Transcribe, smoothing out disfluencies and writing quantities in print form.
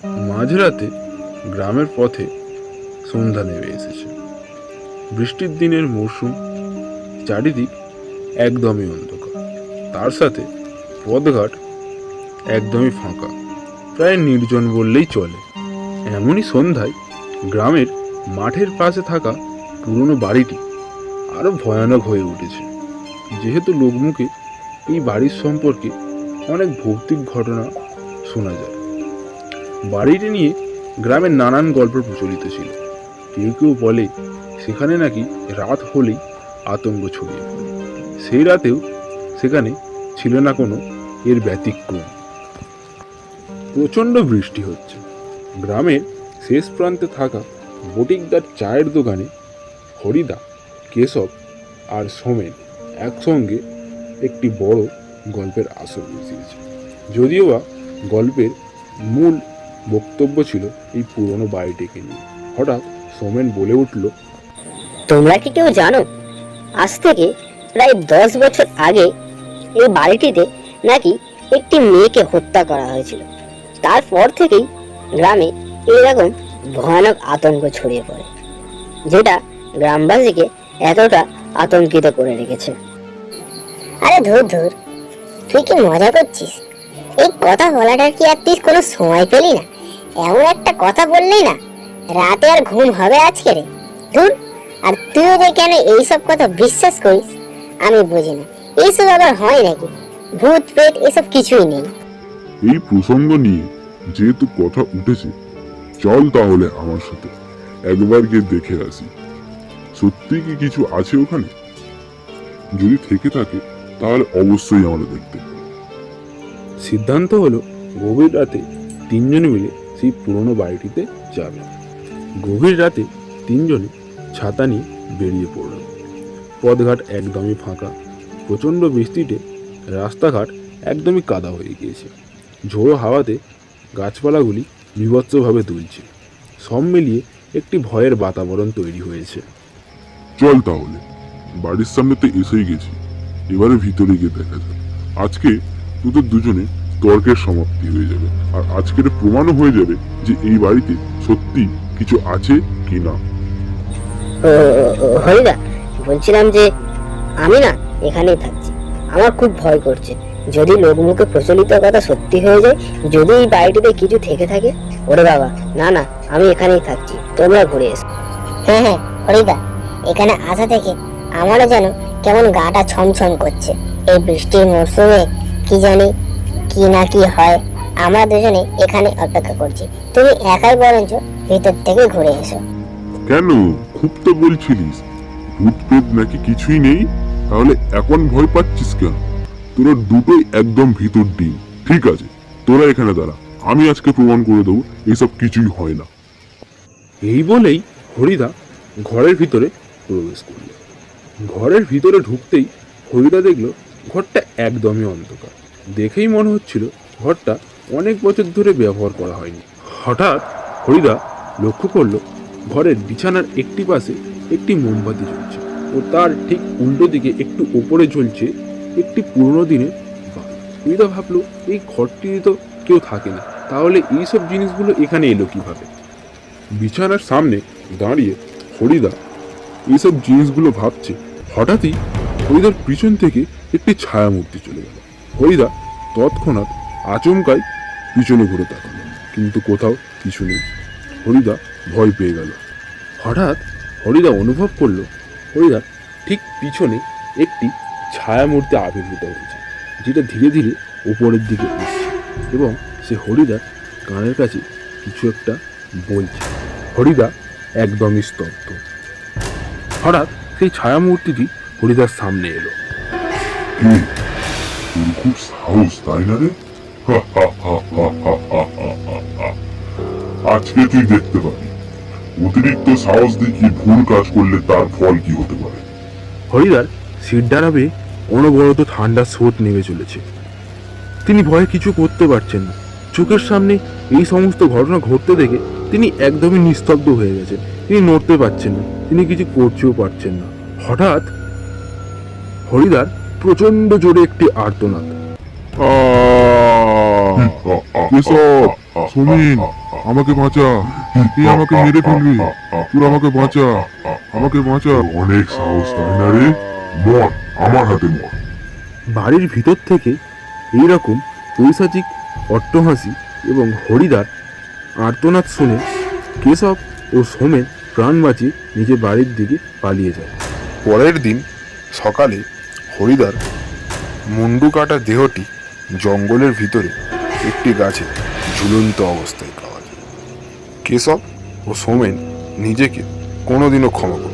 মাঝরাতে গ্রামের পথে সন্ধ্যা নেমে এসেছে। বৃষ্টির দিনের মরশুম, চারিদিক একদমই অন্ধকার। তার সাথে পথঘাট একদমই ফাঁকা, প্রায় নির্জন বললেই চলে। এমনই সন্ধ্যায় গ্রামের মাঠের পাশে থাকা পুরনো বাড়িটি আরো ভয়ানক হয়ে উঠেছে। যেহেতু লোকমুখে এই বাড়ির সম্পর্কে অনেক ভৌতিক ঘটনা শোনা যায়। বাড়িটি নিয়ে গ্রামের নানান গল্প প্রচলিত ছিল। কেউ কেউ বলে সেখানে নাকি রাত হলেই আতঙ্ক ছড়িয়ে পড়ে। সেই রাতেও সেখানে ছিল না কোনো এর ব্যতিক্রম। প্রচণ্ড বৃষ্টি হচ্ছে। গ্রামের শেষ প্রান্তে থাকা বটিকদার চায়ের দোকানে হরিদা, কেশব আর সোমেন একসঙ্গে একটি বড় গল্পের আসর বসিয়েছে। যদিও বা গল্পের মূল বক্তব্য ছিল এই পুরনো বাড়িটিকে নিয়ে। হঠাৎ সোমেন বলে উঠল, তোমরা কি কেউ জানো, আজ থেকে প্রায় 10 বছর আগে এই বাড়িটিতে নাকি একটি মেয়েকে হত্যা করা হয়েছিল। তারপর থেকেই গ্রামে এরকম ভয়ানক আতঙ্ক ছড়িয়ে পড়ে, যেটা গ্রামবাসীকে এতটা আতঙ্কিত করে রেখেছে। আরে ধুর ধুর, তুই কি মজা করছিস? এই কথা বলাটার কি আর তুই কোনো সময় পেলি না? এমন একটা কথা বললি না, রাতে আর ঘুম হবে আজকে রে? ধুর, আর তুইও যে কেন এইসব কথা বিশ্বাস করিস আমি বুঝি না। এইসব আবার হয় নাকি? ভূত প্রেত এসব কিছুই নেই। এই প্রসঙ্গ নিয়ে যেহেতু কথা উঠেছে, চল তাহলে আমার সাথে একবার গিয়ে দেখে আসি সত্যি কি কিছু আছে ওখানে। যদি থেকে থাকে তাহলে অবশ্যই আমরা দেখতে পাবো। সিদ্ধান্ত হলো গভীর রাতে তিনজন মিলে সেই পুরনো বাড়িটিতে যাবে। গভীর রাতে তিনজনে ছাতা নিয়ে বেরিয়ে পড়ল। পথঘাট একদমই ফাঁকা। প্রচণ্ড বৃষ্টিতে রাস্তাঘাট একদমই কাদা হয়ে গিয়েছে। ঝোড়ো হাওয়াতে গাছপালাগুলি বিভৎসভাবে দুলছে। সব মিলিয়ে একটি ভয়ের বাতাবরণ তৈরি হয়েছে। চল তাহলে, বাড়ির সামনে তো এসেই গেছি, এবারে ভিতরে গিয়ে দেখা যাক। আজকে তোদের দুজনে তর্কের সমাপ্তি হয়ে যাবে, আর আজকের প্রমাণও হয়ে যাবে যে এই বাড়িতে সত্যি কিছু আছে কি না। হরিদা, বলছিলাম যে আমি না এখানেই থাকছি। আমার খুব ভয় করছে। যদি লোকমুখে প্রচলিত কথা সত্যি হয়ে যায়, যদি এই বাড়িটিতে কিছু থেকে থাকে, ওরে বাবা, না না, আমি এখানেই থাকছি, তোমরা ঘুরে এসো। হ্যাঁ হ্যাঁ হরিদা, এখানে আসা থেকে আমারও যেন কেমন গাটা ছমছম করছে। এই বৃষ্টির মরশুমে কি জানি কি না কি হয়। আমরা দুজনে এখানে অপেক্ষা করছি, তুমি একাই বরঞ্চ ভিতর থেকে ঘুরে এসো। কেন, খুব তো বলছিলিস ভূত প্রেত নাকি কিছুই নেই, তাহলে এখন ভয় পাচ্ছিস কেন? তোরা দুটোই একদম ভিতর ডিম। ঠিক আছে, তোরা এখানে দাঁড়া, আমি আজকে প্রমাণ করে দেবো এসব কিছুই হয় না। এই বলেই হরিদা ঘরের ভিতরে প্রবেশ করল। ঘরের ভিতরে ঢুকতেই হরিদা দেখল ঘরটা একদমই অন্ধকার। দেখেই মনে হচ্ছিল ঘরটা অনেক বছর ধরে ব্যবহার করা হয়নি। হঠাৎ হরিদা লক্ষ্য করল ঘরের বিছানার একটি পাশে একটি মোমবাতি জ্বলছে, ও তার ঠিক উল্টো দিকে একটু ওপরে জ্বলছে একটি পুরনো দিনের বাল্ব। হরিদা ভাবল, এই ঘরটিতে তো কেউ থাকে না, তাহলে এইসব জিনিসগুলো এখানে এলো কিভাবে? বিছানার সামনে দাঁড়িয়ে হরিদা এইসব জিনিসগুলো ভাবছে। হঠাৎই হরিদার পিছন থেকে একটি ছায়া মূর্তি চলে গেল। হরিদা তৎক্ষণাৎ আচমকাই পিছনে ঘুরে তাকালো, কিন্তু কোথাও কিছু নেই। হরিদা ভয় পেয়ে গেল। হঠাৎ হরিদা অনুভব করলো হরিদার ঠিক পিছনে একটি ছায়া মূর্তি আবির্ভূত হয়েছে, যেটা ধীরে ধীরে উপরের দিকে উঠছে এবং সে হরিদার কানের কাছে কিছু একটা বলছে। হরিদা একদমই স্তব্ধ। হঠাৎ সেই ছায়া মূর্তিটি হরিদার সামনে এলো। তোর খুব সাহস, তাই না রে? আজকে তুই দেখতে পাবি অতিরিক্ত সাহস দেখিয়ে ভুল কাজ করলে তার ফল কি হতে পারে। হরিদার সিরডারা বেয়ে অনবরত ঠান্ডা স্রোত নেমে চলেছে। তিনি ভয়ে কিছু করতে পারছেন না। চোখের সামনে এই সমস্ত ঘটনা ঘটতে দেখে তিনি একদমই নিস্তব্ধ হয়ে গেছেন। তিনি নড়তে পারছেন না, তিনি কিছু করতেও পারছেন না। হঠাৎ হরিদার প্রচন্ড জোরে একটি আর্তনাদ। কেশব, সুমিন, আমাকে বাঁচা, কে আমাকে মেরে ফেলবে, তোর আমাকে বাঁচা, আমাকে বাঁচা। অনেক সাহস, তাই না রে? মর, আমার হাতে মর। বাড়ির ভিতর থেকে এইরকম পৈশাচিক অট্টহাসি এবং হরিদার আর্তনাদ শুনে কেশব ও সোমেন প্রাণ বাঁচিয়ে নিজের বাড়ির দিকে পালিয়ে যায়। পরের দিন সকালে হরিদার মুন্ডু কাটা দেহটি জঙ্গলের ভিতরে একটি গাছে ঝুলন্ত অবস্থায় পাওয়া যায়। কেশব ও সোমেন নিজেকে কোনোদিনও ক্ষমা করতে